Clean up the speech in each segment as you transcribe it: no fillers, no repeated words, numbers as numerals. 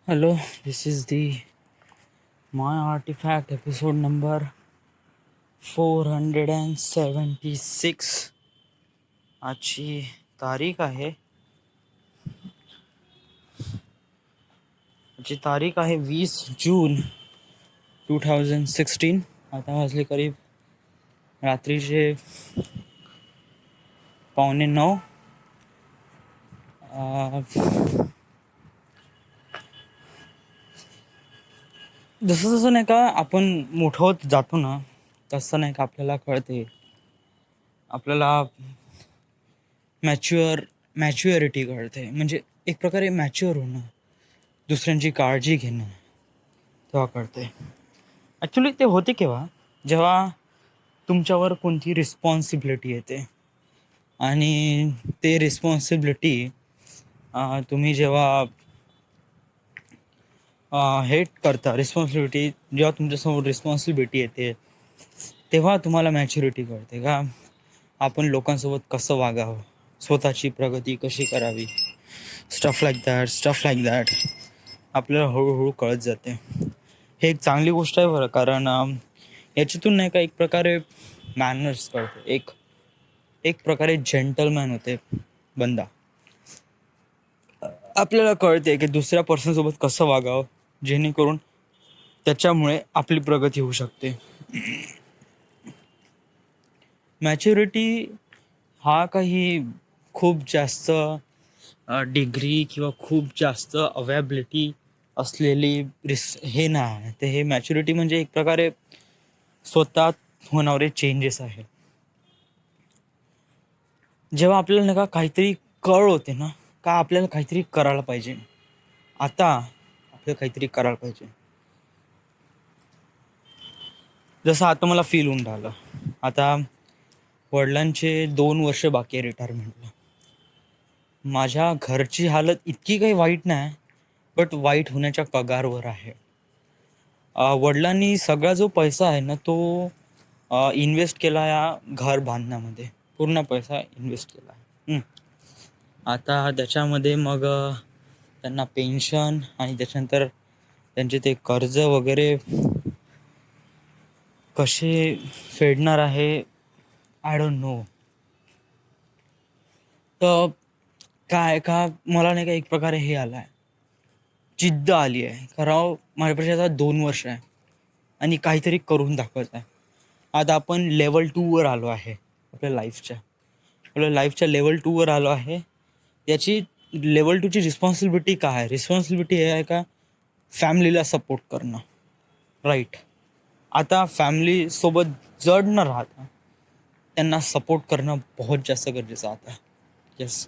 Hello, this is the My Artifact episode number 476. आजची तारीख आहे आजची तारीख आहे 20 जून 2016. आता वाजले करीब रात्रीचे 8:45. जसं जसं नाही का आपण मोठं होत जातो ना, तसं नाही का आपल्याला कळते, आपल्याला मॅच्युअरिटी कळते. म्हणजे एक प्रकारे मॅच्युअर होणं, दुसऱ्यांची काळजी घेणं तेव्हा कळते. ॲक्च्युली ते होते केव्हा, जेव्हा तुमच्यावर कोणती रिस्पॉन्सिबिलिटी येते आणि ते रिस्पॉन्सिबिलिटी तुम्ही जेव्हा हेट करता, रिस्पॉन्सिबिलिटी जेव्हा तुमच्यासमोर रिस्पॉन्सिबिलिटी येते तेव्हा तुम्हाला मॅच्युरिटी कळते का आपण लोकांसोबत कसं वागावं, स्वतःची प्रगती कशी करावी, स्टफ लाईक दॅट आपल्याला हळूहळू कळत जाते. हे एक चांगली गोष्ट आहे बरं, कारण याच्यातून नाही का एक प्रकारे मॅनर्स कळते, एक प्रकारे जेंटलमॅन होते बंदा. आपल्याला कळते की दुसऱ्या पर्सनसोबत कसं वागावं जेणेकरून त्याच्यामुळे आपली प्रगती होऊ शकते. मॅच्युरिटी हा काही खूप जास्त डिग्री किंवा खूप जास्त अवेबिलिटी असलेली हे नाही. ते हे मॅच्युरिटी म्हणजे एक प्रकारे स्वतः होणारे चेंजेस आहे. जेव्हा आपल्याला नाही का काहीतरी कळ होते ना, का आपल्याला काहीतरी करायला पाहिजे, आता आपल्याला काहीतरी करायला पाहिजे. जसं आता मला फील होऊन राहिलं, आता वडिलांचे 2 वर्ष बाकी आहे रिटायरमेंटला. माझ्या घरची हालत इतकी काही वाईट नाही, बट वाईट होण्याच्या कगारवर आहे. वडिलांनी सगळा जो पैसा आहे ना, तो इन्व्हेस्ट केला या घर बांधण्यामध्ये. पूर्ण पैसा इन्व्हेस्ट केला आहे. आता त्याच्यामध्ये मग त्यांना पेन्शन आणि त्याच्यानंतर त्यांचे ते कर्ज वगैरे कसे फेडणार आहे, आय डोंट नो. तर काय का मला नाही का एक प्रकारे हे आलं आहे, जिद्द आली आहे. कारण माझ्यापाशी आता 2 वर्ष आहे आणि काहीतरी करून दाखवायचं आहे. आता आपण लेवल 2वर आलो आहे आपल्या लाईफच्या लेवल 2वर आलो आहे. याची लेवल 2ची रिस्पॉन्सिबिलिटी काय आहे? रिस्पॉन्सिबिलिटी हे आहे का फॅमिलीला सपोर्ट करणं, राईट. आता फॅमिलीसोबत जड न राहता त्यांना सपोर्ट करणं बहुत जास्त गरजेचं आता. येस,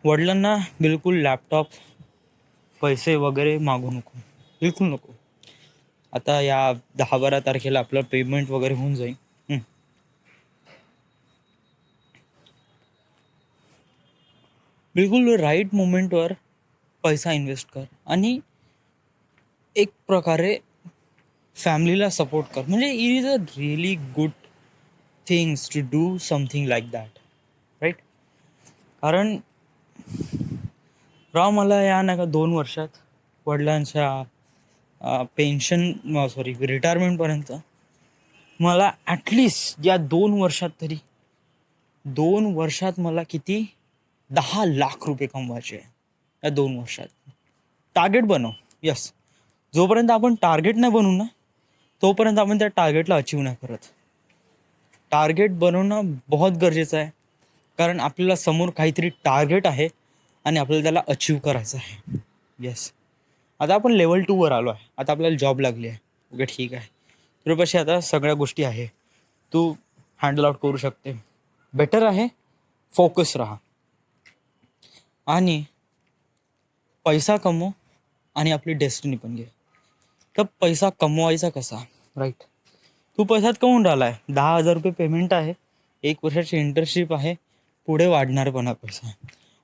वडिलांना बिलकुल लॅपटॉप, पैसे वगैरे मागू नको, बिलकुल नको. आता या 10-12 तारखेला आपलं पेमेंट वगैरे होऊन जाईल. बिलकुल राईट मोमेंटवर पैसा इन्व्हेस्ट कर आणि एक प्रकारे फॅमिलीला सपोर्ट कर. म्हणजे it is a really good things to do something like that, right. कारण मला या नाही का 2 वर्षात वडिलांच्या रिटायरमेंटपर्यंत मला ॲटलिस्ट या 2 वर्षात तरी 2 वर्षात मला किती 10 लाख रुपये कमवायचे आहे. या 2 वर्षात टार्गेट बनव. यस, जोपर्यंत आपण टार्गेट नाही बनवू ना, तोपर्यंत आपण त्या टार्गेटला अचीव नाही करत. टार्गेट बनवणं बहुत गरजेचं आहे, कारण आपल्याला समोर काहीतरी टार्गेट आहे आणि आपल्याला त्याला अचीव करायचं आहे. येस, आता आपण लेवल 2वर आलो आहे. आता आपल्याला जॉब लागली आहे. ओके, ठीक आहे. तुझ्यापाशी आता सगळ्या गोष्टी आहे, तू हँडल आउट करू शकते. बेटर आहे फोकस राहा आणि पैसा कमव आणि आपली डेस्टिनी पण घे. तर पैसा कमवायचा कसा, राईट. तू पैसात कमवून राहिला आहे, 10,000 रुपये पेमेंट आहे, 1 वर्षाची इंटर्नशिप आहे, पुढे वाढणार पण हा पैसा,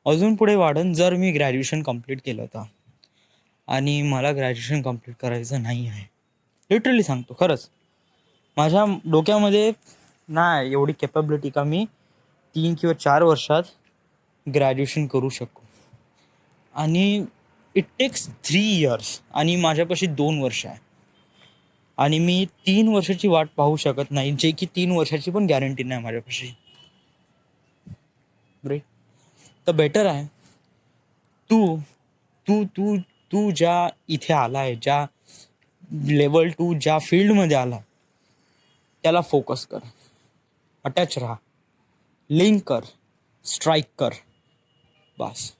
अजून पुढे वाढन जर मी ग्रॅज्युएशन कंप्लीट केलं होतं. आणि मला ग्रॅज्युएशन कंप्लीट करायचं नाही आहे, लिटरली सांगतो. खरंच माझ्या डोक्यामध्ये नाही एवढी कॅपॅबिलिटी का मी 3 किंवा 4 वर्षात ग्रॅज्युएशन करू शकू. आणि इट टेक्स 3 years आणि माझ्यापाशी 2 वर्ष आहे आणि मी 3 वर्षाची वाट पाहू शकत नाही, जे की 3 वर्षाची पण गॅरंटी नाही माझ्यापाशी. राईट. तर बेटर आहे तू तू तू तू ज्या इथे आलाय, ज्या लेवल टू ज्या फील्डमध्ये आला, त्याला फोकस कर, अटॅच राहा, लिंक कर, स्ट्राईक कर, बस,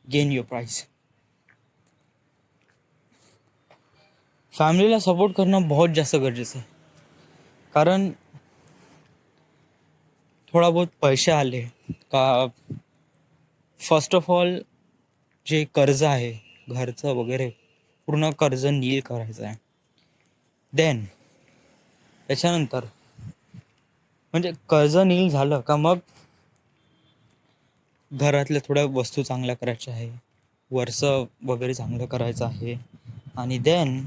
गेन युअर प्राइस. फॅमिलीला सपोर्ट करणं बहुत जास्त गरजेचं आहे, कारण थोडा बहुत पैसे आले का फर्स्ट ऑफ ऑल जे कर्ज आहे घरचं वगैरे पूर्ण कर्ज नील करायचं आहे. देन त्याच्यानंतर म्हणजे कर्ज नील झालं का मग घरातल्या थोड्या वस्तू चांगल्या करायच्या आहे, वरचं वगैरे चांगलं करायचं आहे. आणि देन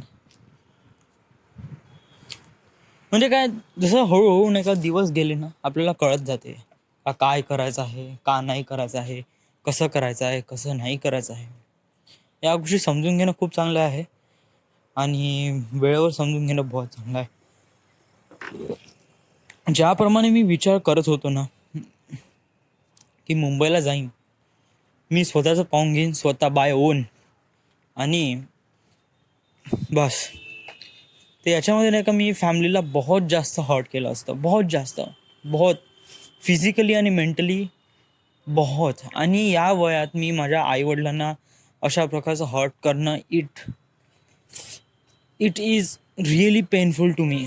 म्हणजे काय, जसं हळूहळू नाही का दिवस गेले ना, आपल्याला कळत जाते का काय करायचं आहे, का नाही करायचं आहे, कसं करायचं आहे, कसं नाही करायचं आहे. या गोष्टी समजून घेणं खूप चांगलं आहे आणि वेळेवर समजून घेणं बहुत चांगलं आहे. ज्याप्रमाणे मी विचार करत होतो ना की मुंबईला जाईन, मी स्वतःचं पाहून घेईन, स्वतः बाय ओन, आणि बस. ते याच्यामध्ये नाही का मी फॅमिलीला बहुत जास्त हर्ट केलं असतं, बहुत जास्त, बहुत फिजिकली आणि मेंटली बहुत. आणि या वयात मी माझ्या आईवडिलांना अशा प्रकारचं हर्ट करणं, it is really painful to me.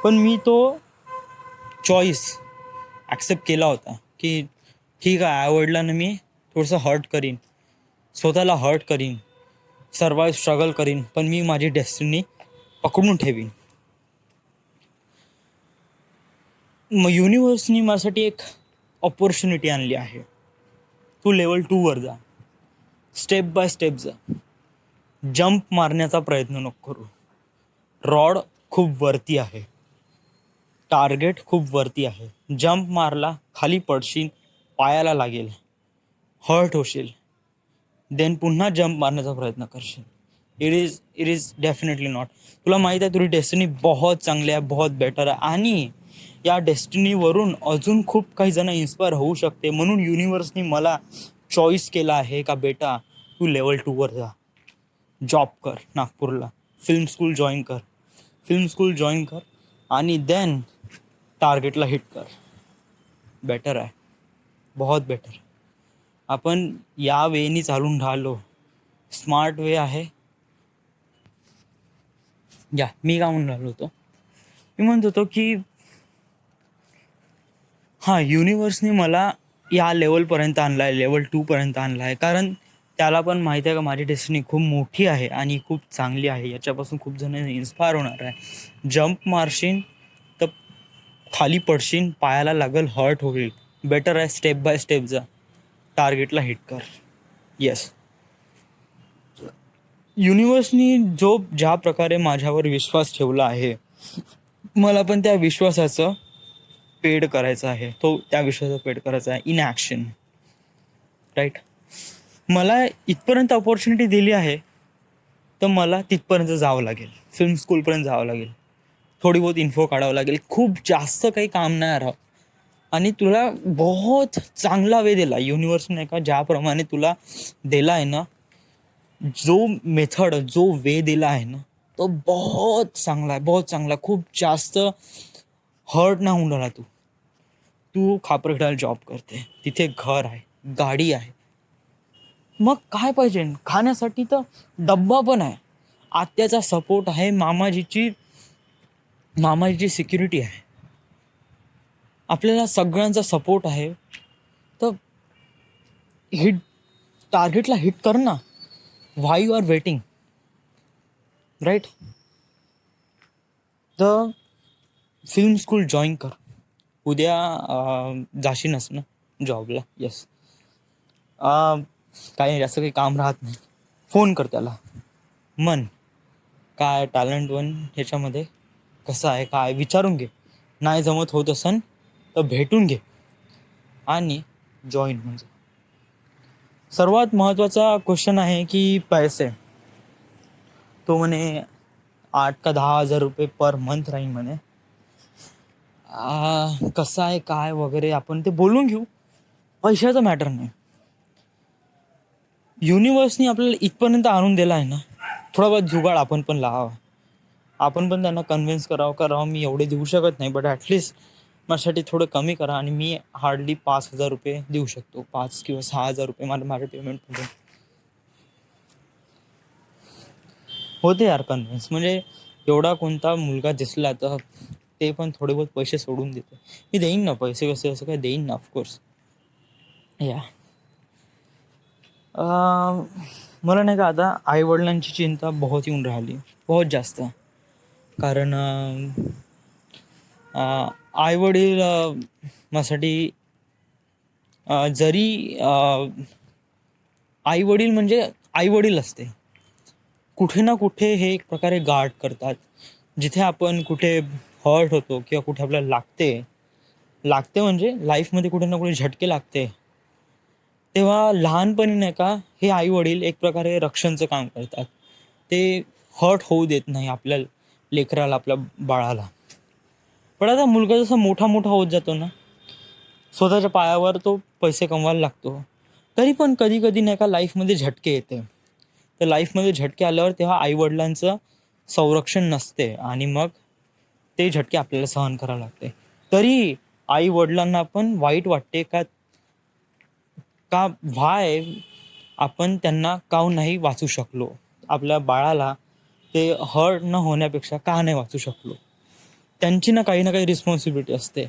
पण मी तो चॉईस ॲक्सेप्ट केला होता की ठीक आहे, आईवडिलांना मी थोडंसं हर्ट करीन, स्वतःला हर्ट करीन, सर्वाईव्ह स्ट्रगल करीन, पण मी माझी डेस्टिनी पकडून ठेवीन. मग युनिव्हर्सनी माझ्यासाठी एक ऑपॉर्च्युनिटी आणली आहे. तू लेवल 2वर जा, स्टेप बाय स्टेप जा, जंप मारण्याचा प्रयत्न नको करू. रॉड खूप वरती आहे, टार्गेट खूप वरती आहे. जंप मारला, खाली पडशील, पायाला लागेल, हर्ट होशील, देन पुन्हा जंप मारण्याचा प्रयत्न करशील. It is definitely not. तुला माहीत आहे तुझी डेस्टिनी बहुत चांगली आहे, बहुत बेटर आहे, आणि या डेस्टिनीवरून अजून खूप काही जण इन्स्पायर होऊ शकते. म्हणून युनिव्हर्सनी मला चॉईस केला आहे का बेटा तू लेवल 2वर जा, जॉब कर नागपूरला, फिल्म स्कूल जॉईन कर आणि देन टार्गेटला हिट कर. बेटर आहे, बहुत बेटर. आपण या वेनी चालून राहिलो, स्मार्ट वे आहे. या मी काय म्हणून राहिलो होतो, मी म्हणत होतो की हां, युनिव्हर्सनी मला या लेवलपर्यंत आणलं आहे, लेवल 2पर्यंत आणलं आहे, कारण त्याला पण माहिती आहे का माझी डेस्टिनी खूप मोठी आहे आणि खूप चांगली आहे. याच्यापासून खूप जण इन्स्पायर होणार आहे. जंप मारशील तर खाली पडशील, पायाला लागल, हर्ट होईल. बेटर आहे स्टेप बाय स्टेप जा, टार्गेटला हिट कर. येस, युनिव्हर्सनी ज्या प्रकारे माझ्यावर विश्वास ठेवला आहे, मला पण त्या विश्वासाचं पेड करायचं आहे. त्या विश्वासाचं पेड करायचं आहे इन ॲक्शन. राईट. मला इथपर्यंत ऑपॉर्च्युनिटी दिली आहे, तर मला तिथपर्यंत जावं लागेल, फिल्म स्कूलपर्यंत जावं लागेल, थोडी बहुत इन्फो काढावं लागेल. खूप जास्त काही काम नाही राहत. आणि तुला बहुत चांगला वे दिला युनिव्हर्सने, नाही का, ज्याप्रमाणे तुला दिला आहे ना, जो मेथड, जो वे दिला आहे ना, तो बहुत चांगला आहे, बहुत चांगला. खूप जास्त हर्ट ना होऊन राहिला. तू खापरखेड्याला जॉब करते, तिथे घर आहे, गाडी आहे, मग काय पाहिजे? खाण्यासाठी तर डब्बा पण आहे, आत्याचा सपोर्ट आहे, मामाजीची सिक्युरिटी आहे, आपल्याला सगळ्यांचा सपोर्ट आहे. तर हिट, टार्गेटला हिट कर ना. व्हाय यू आर वेटिंग? राईट. तर फिल्म स्कूल जॉईन कर. उद्या जाशीनच ना जॉबला? येस. काही जास्त काही काम राहत नाही. फोन कर त्याला, मन काय टॅलेंट वन ह्याच्यामध्ये कसं आहे, काय विचारून घे. नाही जमत होत असन तर भेटून घे आणि जॉईन होऊन जा. सर्वात महत्त्वाचा क्वेश्चन आहे की पैसे. तो म्हणे 8 का 10 हजार रुपये पर मंथ राहील म्हणे. कसं आहे काय वगैरे आपण ते बोलून घेऊ. पैशाचा मॅटर नाही. युनिवर्सनी आपल्याला इथपर्यंत आणून दिला आहे ना, थोडा बहुत जुगाड आपण पण लावावा. आपण पण त्यांना कन्व्हिन्स करावं मी एवढे देऊ शकत नाही, बट ॲटलिस्ट माझ्यासाठी थोडं कमी करा. आणि मी हार्डली 5,000 रुपये देऊ शकतो, 5 किंवा 6 हजार रुपये माझ्या पेमेंटमध्ये होते यार कन्व्हिन्स. म्हणजे एवढा कोणता मुलगा दिसला तर ते पण थोडे बहुत पैसे सोडून देते. मी देईन ना पैसे, कसे असं काय देईन ना, ऑफकोर्स. या मला नाही का आता आईवडिलांची चिंता बहुत येऊन राहिली, बहुत जास्त. कारण आईवडील माझ्यासाठी जरी आईवडील म्हणजे आईवडील असते, कुठे ना कुठे हे एक प्रकारे गार्ड करतात. जिथे आपण कुठे हर्ट होतो किंवा कुठे आपल्याला लागते म्हणजे लाईफमध्ये कुठे ना कुठे झटके लागते, तेव्हा लहानपणी नाही का हे आई वडील एक प्रकारे रक्षणचं काम करतात. ते हर्ट होऊ देत नाही आपल्या लेकराला, आपल्या बाळाला. पण आता मुलगा जसा मोठा मोठा होत जातो ना, स्वतःच्या पायावर तो पैसे कमवायला लागतो, तरी पण कधी कधी नाही का लाईफमध्ये झटके येते. तर लाईफमध्ये झटके आल्यावर तेव्हा आईवडिलांचं संरक्षण नसते आणि मग ते झटके आपल्याला सहन करावे लागते. तरी आई वडिलांना पण वाईट वाटते का का व्हाय आपण त्यांना काहून नाही वाचू शकलो, आपल्या बाळाला ते हर्ट न होण्यापेक्षा का नाही वाचू शकलो. त्यांची ना काही रिस्पॉन्सिबिलिटी असते.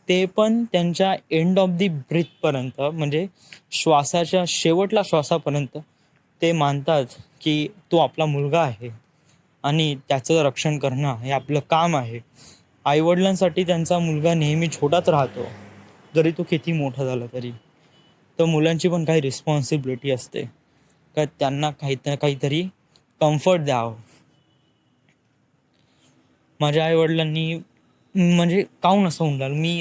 ते पण त्यांच्या एंड ऑफ दी ब्रीथपर्यंत, म्हणजे श्वासाच्या शेवटला श्वासापर्यंत ते मानतात की तो आपला मुलगा आहे आणि त्याचं रक्षण करणं हे आपलं काम आहे. आईवडिलांसाठी त्यांचा मुलगा नेहमी छोटाच राहतो, जरी तो किती मोठा झाला तरी. तर मुलांची पण काही रिस्पॉन्सिबिलिटी असते का त्यांना काहीतरी कम्फर्ट द्यावं. माझ्या आईवडिलांनी म्हणजे काहून असं होऊन राहिलं, मी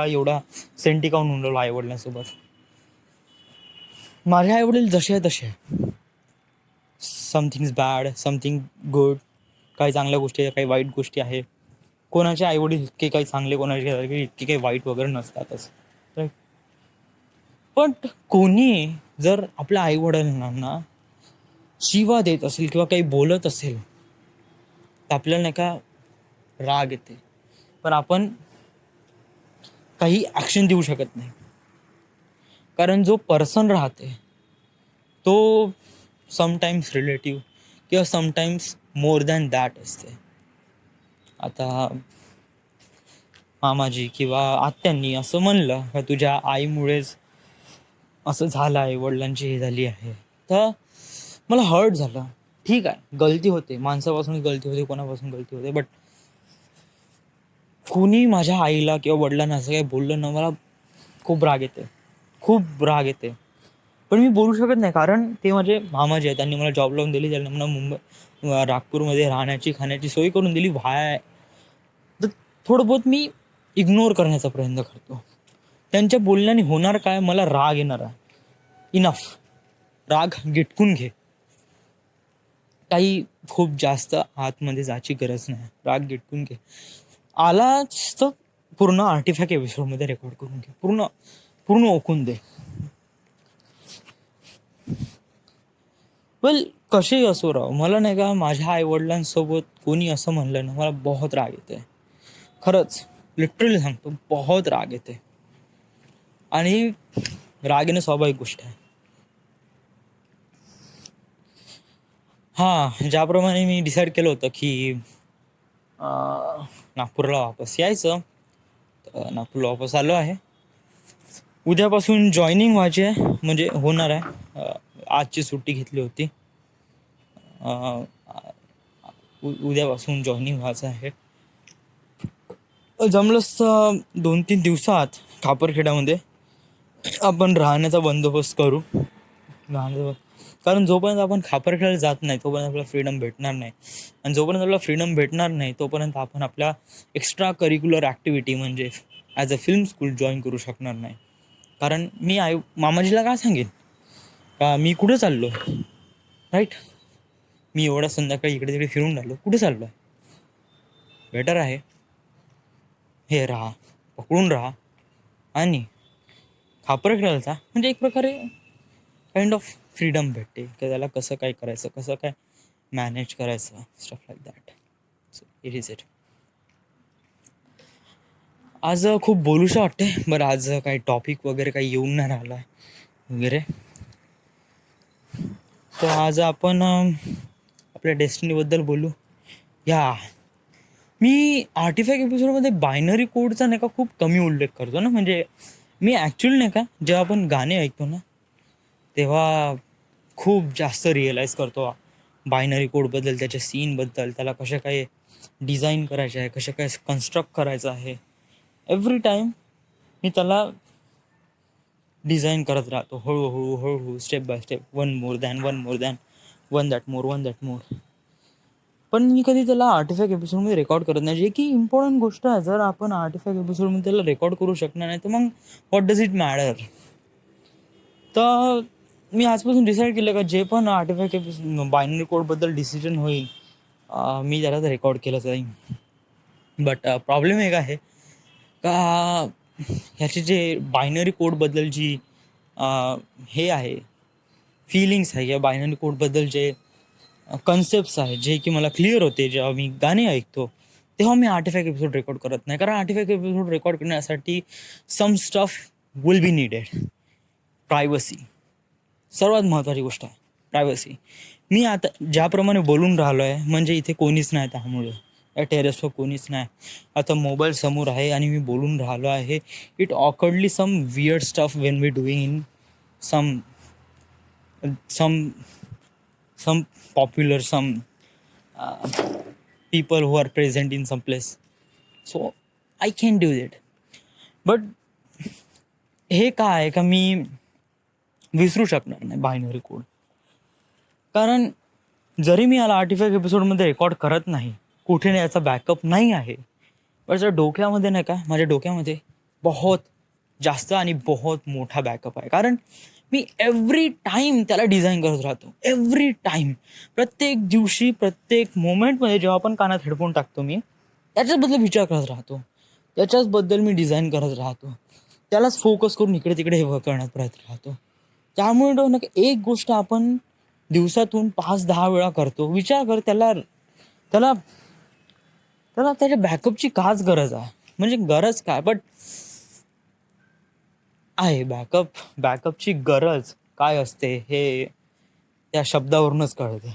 एवढा सेंटी काहून होऊन राहिलो आईवडिलांसोबत. माझे आईवडील जसे आहे तसे आहे. Something is bad, something good. काही चांगल्या गोष्टी आहे, काही वाईट गोष्टी आहे. कोणाचे आईवडील इतके काही चांगले, कोणाचे इतके काही वाईट वगैरे नसतातच. पण कोणी जर आपल्या आईवडिलांना शिवा देत असेल किंवा काही बोलत असेल तर आपल्याला नाही का राग येते, पण आपण काही ॲक्शन देऊ शकत नाही. कारण जो पर्सन राहते तो समटाईम्स रिलेटिव्ह किंवा समटाईम्स मोर दॅन दॅट असते. आता मामाजी किंवा आत्यांनी असं म्हणलं का तुझ्या आईमुळेच असं झालं आहे, वडिलांची हे झाली आहे, तर मला हर्ट झालं. ठीक आहे, गलती होते, माणसापासून गलती होते, कोणापासून गलती होते, बट कोणी माझ्या आईला किंवा वडिलांना असं काही बोललं ना, मला खूप राग येते, खूप राग येते. पण मी बोलू शकत नाही, कारण ते माझे मामाजी आहेत. त्यांनी मला जॉब लावून दिली, त्यांनी मला नागपूरमध्ये राहण्याची खाण्याची सोय करून दिली. तर थोडं बहुत मी इग्नोर करण्याचा प्रयत्न करतो. त्यांच्या बोलण्याने होणार काय, मला राग येणार आहे. इनफ, राग गिटकून घे. काही खूप जास्त आतमध्ये जायची गरज नाही, राग गिटकून घे. आलाच तर पूर्ण आर्टिफॅक्ट एपिसोडमध्ये रेकॉर्ड करून घे, पूर्ण पूर्ण ओकून दे. वेल, कसेही असो राव, मला नाही का माझ्या आईवडिलांसोबत कोणी असं म्हणलं ना, मला बहुत राग येते. खरंच लिटरली सांगतो, बहुत राग येते. आणि राग येणं स्वाभाविक गोष्ट आहे. हां, ज्याप्रमाणे मी डिसाईड केलं होतं की नागपूरला वापस यायचं, तर नागपूरला वापस आलो आहे. उद्यापासून जॉईनिंग व्हायची आहे, म्हणजे होणार आहे. आजची सुट्टी घेतली होती, उद्यापासून जॉईनिंग व्हायचं आहे. जमलंच 2-3 दिवसात खापरखेड्यामध्ये आपण राहण्याचा बंदोबस्त करू. कारण जोपर्यंत आपण खापरखेड्याला जात नाही तोपर्यंत आपल्याला फ्रीडम भेटणार नाही. आणि जोपर्यंत आपल्याला फ्रीडम भेटणार नाही तोपर्यंत आपण आपल्या एक्स्ट्रा करिक्युलर ॲक्टिव्हिटी म्हणजे as a film school join करू शकणार नाही. कारण मी मामाजीला काय सांगेन का मी कुठे चाललो, राईट? मी एवढ्या संध्याकाळी इकडे तिकडे फिरून राहिलो, कुठे चाललो आहे? बेटर आहे हे राहा, पकडून राहा आणि खापर खेळायचा, म्हणजे एक प्रकारे काइंड ऑफ फ्रीडम भेटते की त्याला कसं काय करायचं, कसं काय मॅनेज करायचं, stuff like that. So it is it. आज खूप बोलूशा वाटते बरं. आज काही टॉपिक वगैरे काही येऊन नाही राहिला वगैरे. तर आज आपण आपल्या डेस्टिनीबद्दल बोलू. या मी आर्टिफॅक्ट एपिसोडमध्ये बायनरी कोडचा नाही का खूप कमी उल्लेख करतो ना. म्हणजे मी ॲक्च्युअली नाही का जेव्हा आपण गाणे ऐकतो ना तेव्हा खूप जास्त रिअलाईज करतो बायनरी कोडबद्दल, त्याच्या सीनबद्दल, त्याला कशा काय डिझाईन करायचे आहे, कशा काय कन्स्ट्रक्ट करायचं आहे. एव्हरी टाईम मी त्याला डिझाईन करत राहतो हळूहळू हळूहळू, step by step, one more than one more than one that more one that more. पण मी कधी त्याला आर्टिफॅक्ट एपिसोडमध्ये रेकॉर्ड करत नाही, जे की इम्पॉर्टंट गोष्ट आहे. जर आपण आर्टिफॅक्ट एपिसोडमध्ये त्याला रेकॉर्ड करू शकणार नाही तर मग व्हॉट डज इट मॅटर. तर मी आजपासून डिसाईड केलं का जे पण आर्टिफॅक्ट एपिसोड बायनरी कोडबद्दल डिसिजन होईल मी त्याला रेकॉर्ड केलं जाईल. बट प्रॉब्लेम एक आहे का ह्याचे जे बायनरी कोडबद्दल जी हे आहे, फिलिंग्स आहे या बायनरी कोडबद्दल जे कन्सेप्ट्स आहे जे की मला क्लिअर होते जेव्हा मी गाणे ऐकतो, तेव्हा मी आर्टिफॅक्ट एपिसोड रेकॉर्ड करत नाही. कारण आर्टिफॅक्ट एपिसोड रेकॉर्ड करण्यासाठी some stuff will be needed. Privacy सर्वात महत्त्वाची गोष्ट आहे, प्रायव्हसी. मी आता ज्याप्रमाणे बोलून राहिलो आहे म्हणजे इथे कोणीच नाही, त्यामुळे या टेरेसवर कोणीच नाही. आता मोबाईल समोर आहे आणि मी बोलून राहिलो आहे. It awkwardly some weird stuff when we doing in some some some popular, some people who are present in some place, so I can do it. But हे काय आहे का मी विसरू शकणार नाही बायनरी कोड. कारण जरी मी याला आर्टिफॅक्ट एपिसोडमध्ये रेकॉर्ड करत नाही, कुठे नाही याचा बॅकअप नाही आहे, पण जर डोक्यामध्ये नाही का, माझ्या डोक्यामध्ये बहुत जास्त आणि बहुत मोठा बॅकअप आहे. कारण मी एव्हरी टाईम त्याला डिझाईन करत राहतो, एव्हरी टाईम, प्रत्येक दिवशी, प्रत्येक मोमेंटमध्ये जेव्हा आपण कानात हेडफोन टाकतो मी त्याच्याबद्दल विचार करत राहतो, त्याच्याचबद्दल मी डिझाईन करत राहतो, त्यालाच फोकस करून इकडे तिकडे हे करण्यात प्रयत्न राहतो. त्यामुळे ना एक गोष्ट आपण दिवसातून 5-10 वेळा करतो, विचार कर त्याला त्याला त्याला त्याच्या बॅकअपची काच गरज आहे. म्हणजे गरज काय, बट आहे बॅकअपची गरज काय असते हे त्या शब्दावरूनच कळते.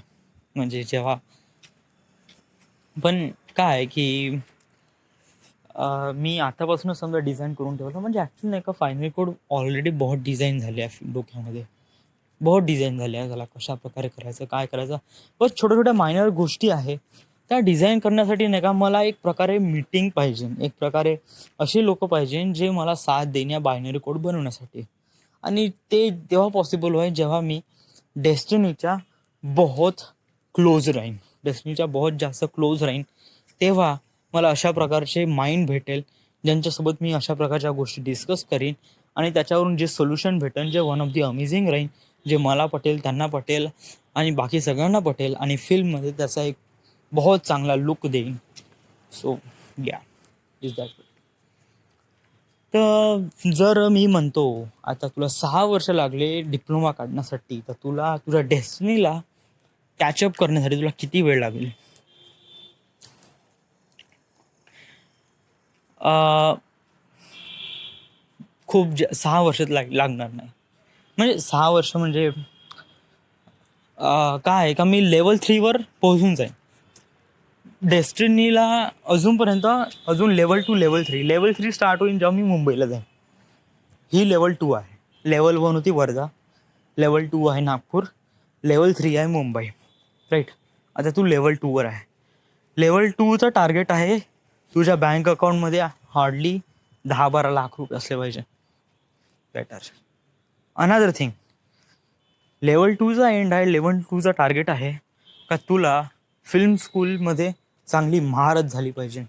म्हणजे जेव्हा पण काय की मी आतापासूनच समजा डिझाईन करून ठेवलं, म्हणजे ॲक्च्युली नाही का फायनल कोड ऑलरेडी बहुत डिझाईन झाले आहे डोक्यामध्ये, बहुत डिझाईन झाले आहे. त्याला कशा प्रकारे करायचं, काय करायचं, बस छोट्या छोट्या मायनर गोष्टी आहे त्या डिझाईन करण्यासाठी नाही का मला एक प्रकारे मीटिंग पाहिजे, एक प्रकारे असे लोक पाहिजे जे मला साथ देण्या बायनरी कोड बनवण्यासाठी. आणि ते तेव्हा पॉसिबल होईल जेव्हा मी डेस्टिनीच्या बहुत क्लोज राहीन, डेस्टिनीच्या बहुत जास्त क्लोज राहीन. तेव्हा मला अशा प्रकारचे माइंड भेटेल ज्यांच्यासोबत मी अशा प्रकारच्या गोष्टी डिस्कस करीन आणि त्याच्यावरून जे सोल्युशन भेटेल जे वन ऑफ दी अमेझिंग राहीन, जे मला पटेल, त्यांना पटेल आणि बाकी सगळ्यांना पटेल आणि फिल्ममध्ये त्याचा एक बहुत चांगला लुक देईन. सो या इज दॅट. तर जर मी म्हणतो आता तुला 6 वर्ष लागले डिप्लोमा काढण्यासाठी, तर तुला तुझ्या डेस्टिनीला कॅचअप करण्यासाठी तुला किती वेळ लागेल? खूप 6 वर्षात लागणार नाही. म्हणजे 6 वर्ष म्हणजे काय आहे का मी लेवल 3वर पोहोचून जाईन. डेस्टिनीला अजूनपर्यंत अजून लेवल 2, लेवल 3 स्टार्ट होईल जेव्हा मी मुंबईला जाईन. ही लेवल 2 आहे. लेवल 1 होती वर्धा, लेवल 2 आहे नागपूर, लेवल 3 आहे मुंबई, राईट? आता तू लेवल 2वर आहे. लेवल 2चं टार्गेट आहे तुझ्या बँक अकाउंटमध्ये हार्डली 10-12 लाख रुपये असले पाहिजे. बेटर. अनदर थिंग, लेवल 2चा एंड आहे, लेवल 2चा टार्गेट आहे का तुला फिल्म स्कूलमध्ये चांगली महारत झाली पाहिजे,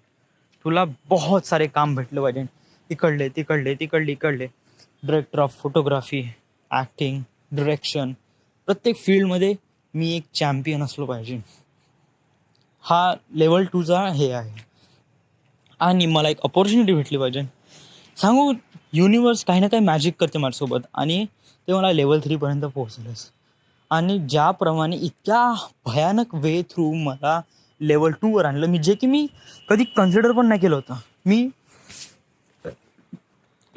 तुला बहुत सारे काम भेटलं पाहिजे, इकडले तिकडले, इकडले, director of photography, acting, direction, प्रत्येक फील्डमध्ये मी एक चॅम्पियन असलो पाहिजे, हा लेवल 2चा हे आहे. आणि मला एक अपॉर्च्युनिटी भेटली पाहिजे. सांगू, युनिवर्स काही ना काही मॅजिक करते माझ्यासोबत आणि ते मला लेवल 3पर्यंत पोहोचलेस. आणि ज्याप्रमाणे इतक्या भयानक वे थ्रू मला लेवल 2वर आणलं, जे की मी कधी कन्सिडर पण नाही केलं होतं.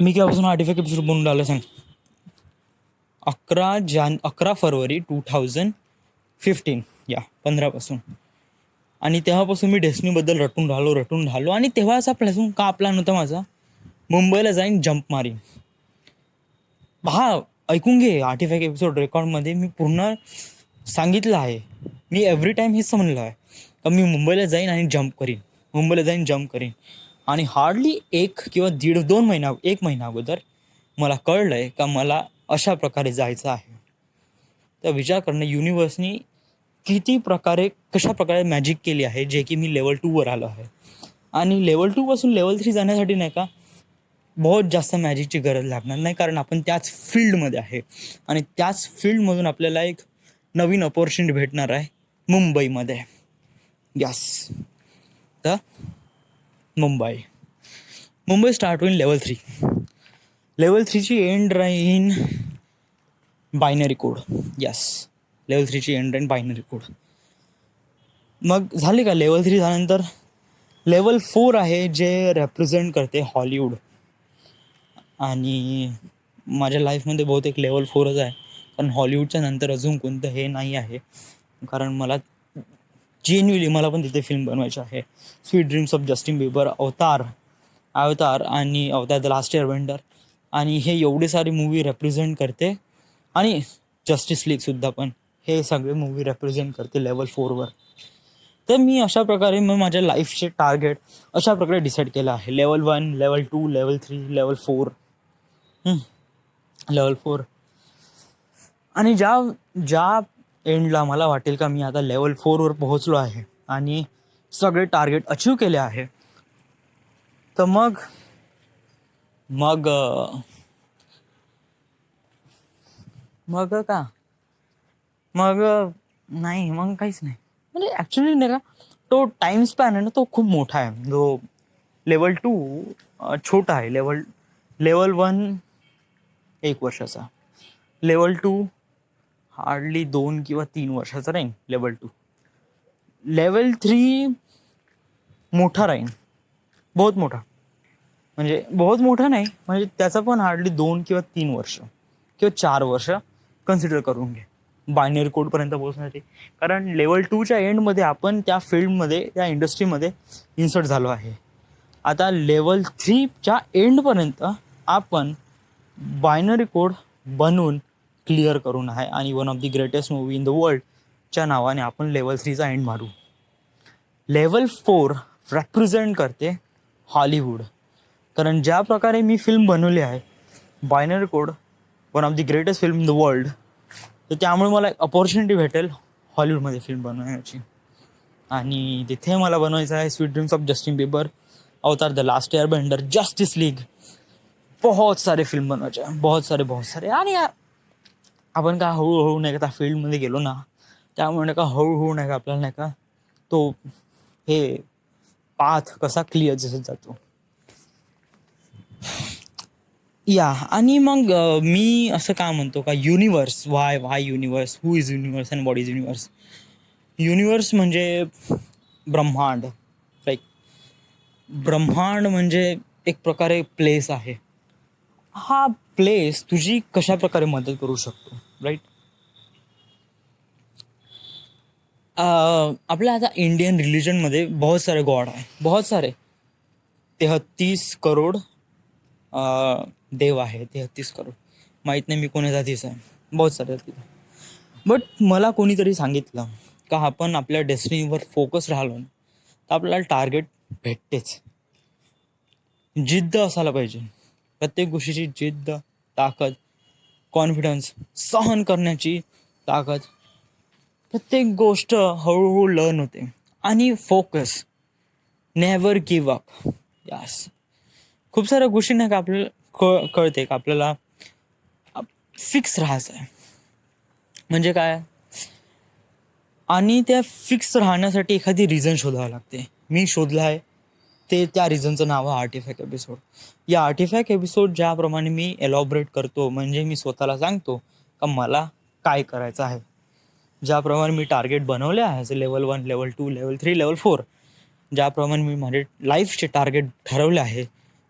मी केव्हापासून आर्टिफॅक्ट एपिसोड बनवून आलं सांग? 11 फरवरी 2015, 15पासून. आणि तेव्हापासून मी डेस्टिनीबद्दल रटून राहिलो आणि तेव्हा असा प्लॅन होता माझा, मुंबईला जाईन, जम्प मारीन. ऐकून घे, आर्टिफॅक्ट एपिसोड रेकॉर्डमध्ये मी पूर्ण सांगितलं आहे. मी एव्हरी टाईम हेच म्हणलं आहे का मी मुंबईला जाईन आणि जम्प करीन. आणि हार्डली 1 किंवा 1.5 महिना अगोदर मला कळलं आहे का मला अशा प्रकारे जायचं आहे. तर विचार करणं, युनिवर्सनी कशा प्रकारे मॅजिक केली आहे, जे की मी लेवल 2वर आलो आहे. आणि लेवल 2 पासून लेवल 3 जाण्यासाठी नाही का बहुत जास्त मॅजिकची गरज लागणार नाही, कारण आपण त्याच फील्डमध्ये आहे आणि त्याच फील्डमधून आपल्याला एक नवीन अपॉर्च्युनिटी भेटणार आहे मुंबईमध्ये. यस, तर मुंबई स्टार्ट होईल लेवल 3ची एंड राहीन बायनरी कोड. यस, लेवल 3ची एंड राहीन बायनरी कोड. मग झाले का? लेवल 3 झाल्यानंतर लेवल 4 आहे, जे रेप्रेझेंट करते हॉलिवूड. आणि माझ्या लाईफमध्ये बहुतेक लेवल 4च आहे, कारण हॉलिवूडच्या नंतर अजून कोणतं हे नाही आहे. कारण मला पण तिथे फिल्म बनवायची आहे. Sweet dreams of Justin Bieber, अवतार आणि अवतार द लास्ट एअरबेंडर, आणि हे एवढे सारे मूवी रेप्रेझेंट करते. आणि जस्टिस लीगसुद्धा पण, हे सगळे मूवी रेप्रेझेंट करते लेवल 4वर. तर मी अशा प्रकारे मग माझ्या लाईफचे टार्गेट अशा प्रकारे डिसाईड केलं आहे. Level 1, level 2, level 3, level 4. Level 4. आणि ज्या एंडला मला वाटेल का मी आता लेवल 4वर पोहोचलो आहे आणि सगळे टार्गेट अचीव केले आहे, तर मग काहीच नाही. म्हणजे ॲक्च्युली नाही का, तो टाईम स्पॅन आहे ना, तो खूप मोठा आहे. जो लेवल 2 छोटा आहे. लेवल 1 1 वर्षाचा, लेवल 2 हार्डली 2 किंवा 3 वर्षाचा राहीन. लेवल 3 मोठा राहीन, बहुत मोठा. म्हणजे बहुत मोठा नाही, म्हणजे त्याचा पण हार्डली 2 किंवा 3 वर्ष किंवा 4 वर्ष कन्सिडर करून घे बायनरी कोडपर्यंत पोहोचण्यासाठी. कारण लेवल 2च्या एंडमध्ये आपण त्या फील्डमध्ये, त्या इंडस्ट्रीमध्ये इन्सर्ट झालो आहे. आता लेवल 3च्या एंडपर्यंत आपण बायनरी कोड बनवून क्लिअर करून आहे आणि one of the greatest movie in the वर्ल्डच्या नावाने आपण लेवल 3चा एंड मारू. लेवल 4 रेप्रेझेंट करते हॉलिवूड. कारण ज्या प्रकारे मी फिल्म बनवली आहे, binary code one of the greatest film in the world, तर त्यामुळे मला एक अपॉर्च्युनिटी भेटेल हॉलिवूडमध्ये फिल्म बनवण्याची. आणि तिथे मला बनवायचं आहे sweet dreams of Justin Bieber, अवतार द लास्ट एअरबेंडर, जस्टिस लीग, बहुत सारे फिल्म बनवायचे, बहुत सारे. आणि आपण का हळूहळू नाही का त्या फील्डमध्ये गेलो ना, त्यामुळे नाही का हळूहळू नाही का आपल्याला नाही का तो हे पाथ कसा क्लिअर दिसत जातो. आणि मग मी असं का म्हणतो का universe, Y universe, who is universe and what is universe. Universe म्हणजे ब्रह्मांड. ब्रह्मांड म्हणजे एक प्रकारे प्लेस आहे. हा प्लेस तुझी कशा प्रकारे मदत करू शकतो, राईट. आपल्या आता इंडियन रिलिजनमध्ये बहुत सारे गॉड आहे, बहुत सारे 33 करोड देव आहे. 33 करोड माहीत नाही मी कोणी जातीच आहे, बहुत सारे. बट मला कोणीतरी सांगितलं का आपण आपल्या डेस्टिनीवर फोकस राहिलो ना, तर आपल्याला टार्गेट भेटतेच. जिद्द असायला पाहिजे, प्रत्येक गोष्टीची जिद्द, ताकद, कॉन्फिडन्स, सहन करण्याची ताकद. प्रत्येक गोष्ट हळूहळू लर्न होते. आणि focus, never give up. Yes, खूप साऱ्या गोष्टी नाही का आपल्याला कळते का आपल्याला फिक्स राहायचं आहे. म्हणजे काय, आणि त्या फिक्स राहण्यासाठी एखादी रिझन शोधावं लागते. मी शोधला आहे, ते त्या रिझनचं नाव आहे आर्टिफॅक्ट एपिसोड. या आर्टिफॅक्ट एपिसोड ज्याप्रमाणे मी एलॉबरेट करतो, म्हणजे मी स्वतःला सांगतो का मला काय करायचं आहे. ज्याप्रमाणे मी टार्गेट बनवले आहे, लेवल 1, लेवल 2, लेवल 3, लेवल 4, ज्याप्रमाणे मी माझे लाईफचे टार्गेट ठरवले आहे,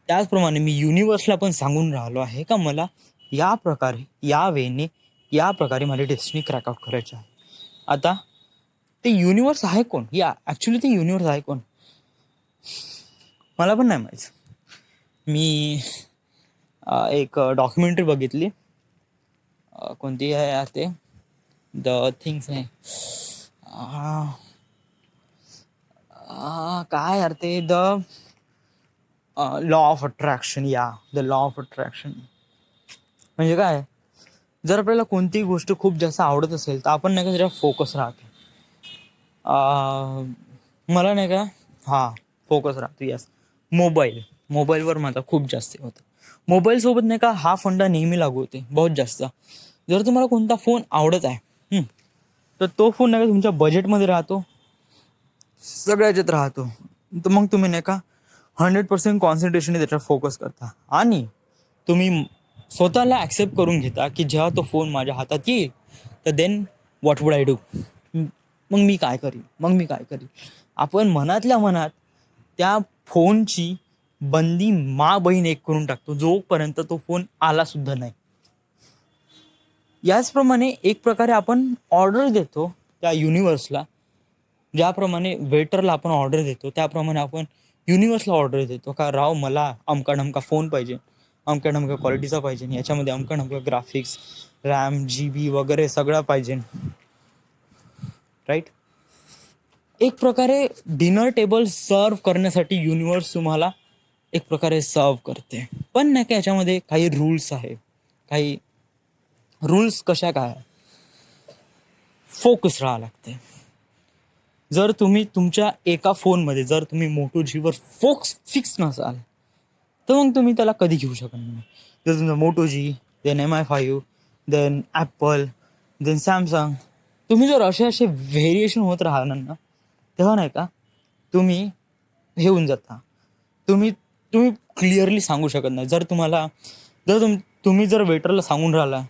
त्याचप्रमाणे मी युनिवर्सला पण सांगून राहिलो आहे का मला या प्रकारे, या वेने, या प्रकारे माझी डेस्टिनी क्रॅकआउट करायची आहे. आता ते युनिवर्स आहे कोण, या ॲक्च्युली ते युनिवर्स आहे कोण मला पण नाही माहीत. मी एक डॉक्युमेंटरी बघितली, कोणती आहे ते, द थिंग्स आहे, काय यार ते, the law of attraction. The law of attraction म्हणजे काय, जर आपल्याला कोणतीही गोष्ट खूप जास्त आवडत असेल तर आपण नाही का जरा फोकस राहतो. मला नाही का, फोकस राहतो. यस, मोबाईलवर माझा खूप जास्त होतं. मोबाईलसोबत नाही का हा फंडा नेहमी लागू होते बहुत जास्त. जर तुम्हाला कोणता फोन आवडत आहे तर तो फोन नाही का तुमच्या बजेटमध्ये राहतो, सगळ्याच्यात राहतो, तर मग तुम्ही नाही का 100% कॉन्सन्ट्रेशन त्याच्यावर फोकस करता आणि तुम्ही स्वतःला ॲक्सेप्ट करून घेता की जेव्हा तो फोन माझ्या हातात येईल तर then what would I do, मग मी काय करीन. आपण मनातल्या मनात त्या फोनची बंदी बहीण एक करून टाकतो जोपर्यंत तो फोन आला सुद्धा नाही. याचप्रमाणे एक प्रकारे आपण ऑर्डर देतो त्या युनिवर्सला, ज्याप्रमाणे वेटरला आपण ऑर्डर देतो त्याप्रमाणे आपण युनिवर्सला ऑर्डर देतो का राव मला अमका ढमका फोन पाहिजे, अमक्या ढमक्या क्वालिटीचा पाहिजे, याच्यामध्ये अमका ढमक्या ग्राफिक्स, रॅम, GB वगैरे सगळं पाहिजे, राईट. एक प्रकारे डिनर टेबल सर्व करण्यासाठी युनिवर्स तुम्हाला एक प्रकारे सर्व करते. पण नाही का याच्यामध्ये काही रूल्स आहे. काही रूल्स कशा काय, फोकस राहावं लागते. जर तुम्ही तुमच्या एका फोनमध्ये जर तुम्ही मोटो Gवर फिक्स नसाल तर मग तुम्ही त्याला कधी घेऊ शकत नाही. जर तुमचा Moto G, then MI5, then Apple, then Samsung, तुम्ही जर असे व्हेरिएशन होत राहणार ना तेव्हा नाही का तुम्ही हे होऊन जाता. तुम्ही क्लिअरली सांगू शकत नाही. जर तुम्ही जर वेटरला सांगून राहिला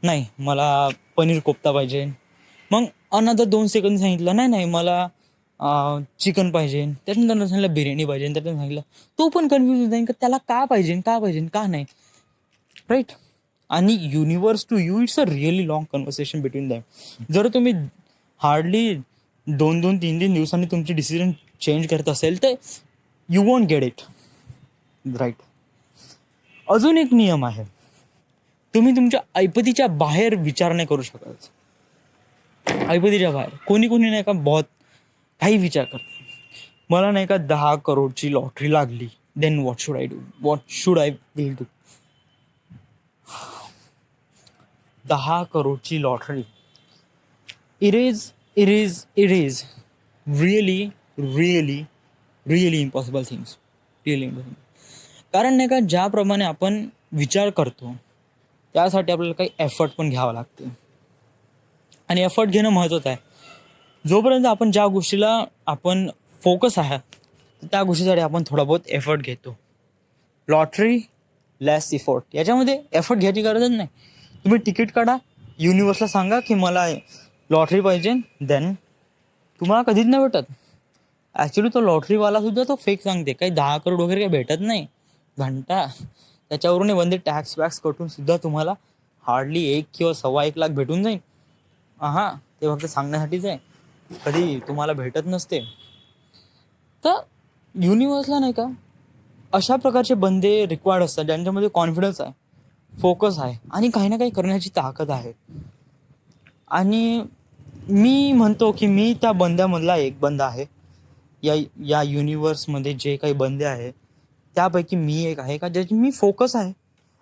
नाही मला पनीर कोफ्ता पाहिजे, मग अनदर 2 सेकंद सांगितलं नाही मला चिकन पाहिजे, त्याच्यानंतर सांगितलं बिर्याणी पाहिजे, त्याच्यानंतर सांगितलं, तो पण कन्फ्यूज होऊन जाईल का त्याला काय पाहिजे का नाही, राईट. आणि universe to you it's a really long conversation between them. जर तुम्ही हार्डली 2-3 दिवसांनी तुमची डिसिजन चेंज करत असेल तर you won't get it, right. अजून एक नियम आहे, तुम्ही तुमच्या ऐपतीच्या बाहेर विचार नाही करू शकत. ऐपतीच्या बाहेर कोणी नाही का बहुत काही विचार करतात. मला नाही का 10 करोडची लॉटरी लागली, then what should I will do. 10 करोडची lottery, it is really impossible things, really impossible. कारण नाही का ज्याप्रमाणे आपण विचार करतो त्यासाठी आपल्याला काही एफर्ट पण घ्यावं लागते आणि एफर्ट घेणं महत्त्वाचं आहे. जोपर्यंत आपण ज्या गोष्टीला आपण फोकस आहे त्या गोष्टीसाठी आपण थोडा बहुत एफर्ट घेतो. लॉटरी लेस एफर्ट, याच्यामध्ये एफर्ट घ्यायची गरजच नाही. तुम्ही तिकीट काढा, युनिवर्सला सांगा की मला लॉटरी पाहिजे, देन तुम्हाला कधीच नाही भेटत. ॲक्च्युली तो लॉटरीवाला सुद्धा तो फेक सांगते, काही 10 करोड वगैरे काही भेटत नाही, घंटा. त्याच्यावरून बंदे टॅक्स कटून सुद्धा तुम्हाला हार्डली 1 किंवा 1.25 लाख भेटून जाईल. ते फक्त सांगण्यासाठीच आहे, कधी तुम्हाला भेटत नसते. तर युनिवर्सला नाही का अशा प्रकारचे बंदे रिक्वायर्ड असतात ज्यांच्यामध्ये कॉन्फिडन्स आहे, फोकस आहे आणि काही ना काही करण्याची ताकद आहे. आणि मी म्हणतो की मी त्या बंद्यामधला एक बंदा आहे. या युनिवर्समध्ये जे काही बंदे आहे त्यापैकी मी एक आहे का ज्याची मी फोकस आहे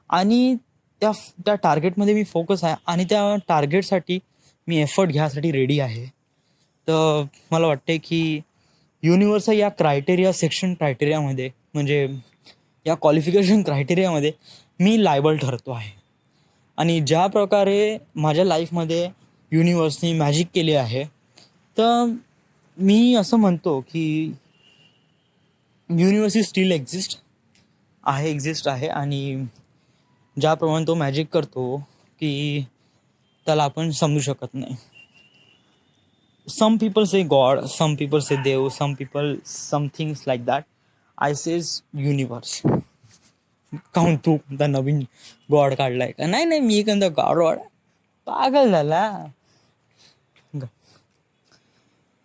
आणि त्या टार्गेटमध्ये मी फोकस आहे आणि त्या टार्गेटसाठी मी एफर्ट घ्यायसाठी रेडी आहे. तर मला वाटते की युनिवर्स या सेक्शन क्रायटेरियामध्ये, म्हणजे या क्वालिफिकेशन क्रायटेरियामध्ये मी लायबल ठरतो आहे. आणि ज्या प्रकारे माझ्या लाईफमध्ये युनिवर्सनी मॅजिक केली आहे. तर मी असं म्हणतो की युनिवर्स इज स्टील एक्झिस्ट आहे आणि ज्याप्रमाणे तो मॅजिक करतो की त्याला आपण समजू शकत नाही. Some people say God, some people say देव, some people somethings like that. I says universe. काहून तू कोणता नवीन गॉड काढलाय का? नाही नाही, मी कोणता गॉड पागल झाला.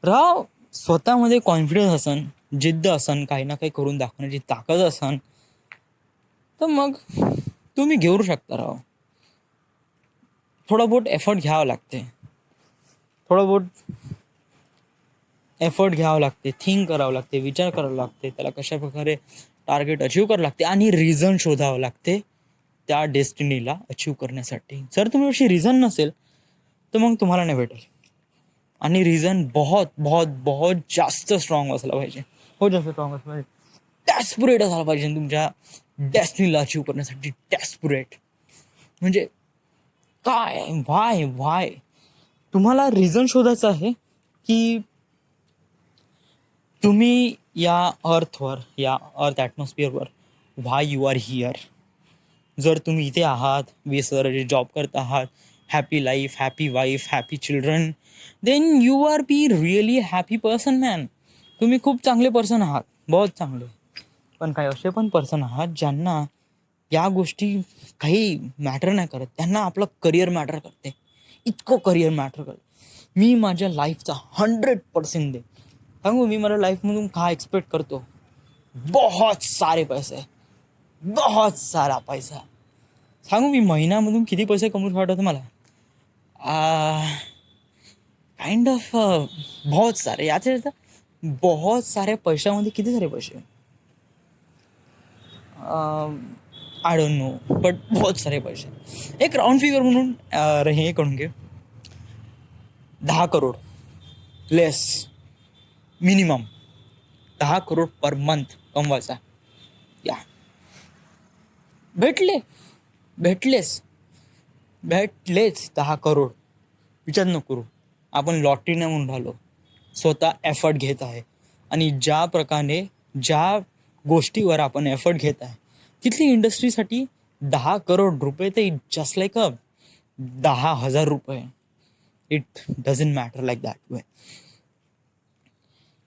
राव, स्वतःमध्ये कॉन्फिडन्स असन, जिद्द असन, काही ना काही करून दाखवण्याची ताकद असन, तर मग तुम्ही घेऊ शकता. राव, थोडा बहुत एफर्ट घ्यावं लागते, थिंक करावं लागते, विचार करावा लागते, त्याला कशा प्रकारे टार्गेट अचीव करावं लागते आणि रिझन शोधावं लागते त्या डेस्टिनीला अचीव करण्यासाठी. जर तुमच्याशी रिझन नसेल तर मग तुम्हाला नाही भेटेल. आणि रिझन बहुत बहुत बहुत जास्त स्ट्रॉंग असला पाहिजे, जास्त स्ट्रॉंग असला पाहिजे, डॅस्परेट असायला पाहिजे तुमच्या डेस्टिनीला अचीव करण्यासाठी. डॅस्परेट म्हणजे काय? व्हाय तुम्हाला रिझन शोधायचं आहे की तुम्ही या अर्थ ॲटमॉस्फिअरवर व्हाय यू आर हिअर. जर तुम्ही इथे आहात, 20 वर्षाचे जॉब करत आहात, happy life, happy wife, happy children, then you are be really happy person man. तुम्ही खूप चांगले पर्सन आहात, बहुत चांगले. पण काही असे पण पर्सन आहात ज्यांना या गोष्टी काही मॅटर नाही करत. त्यांना आपलं करिअर मॅटर करते, इतकं करिअर मॅटर करते. मी माझ्या लाईफचा 100% दे सांगू. मी माझ्या लाईफमधून काय एक्सपेक्ट करतो? बहुत सारे पैसे, बहुत सारा पैसा. सांगू मी महिन्यामधून किती पैसे कमवून वाटतं मला? काइंड ऑफ बहुत सारे. याचे बहुत सारे पैशामध्ये किती सारे पैसे? आय डोंट नो, बट बहुत सारे पैसे. एक राऊंड फिगर म्हणून हे करून घे, 10 करोड लेस मिनिमम. 10 करोड पर मंथ कमवायचा. या भेटलेच 10 करोड. विचार नको करू. आपण लॉटरीने म्हणून राहिलो, स्वतः एफर्ट घेत आहे. आणि ज्या गोष्टीवर आपण एफर्ट घेत आहे तिथली इंडस्ट्रीसाठी 10 करोड रुपये ते जस्ट लाईक 10,000 रुपये. It doesn't matter like that way.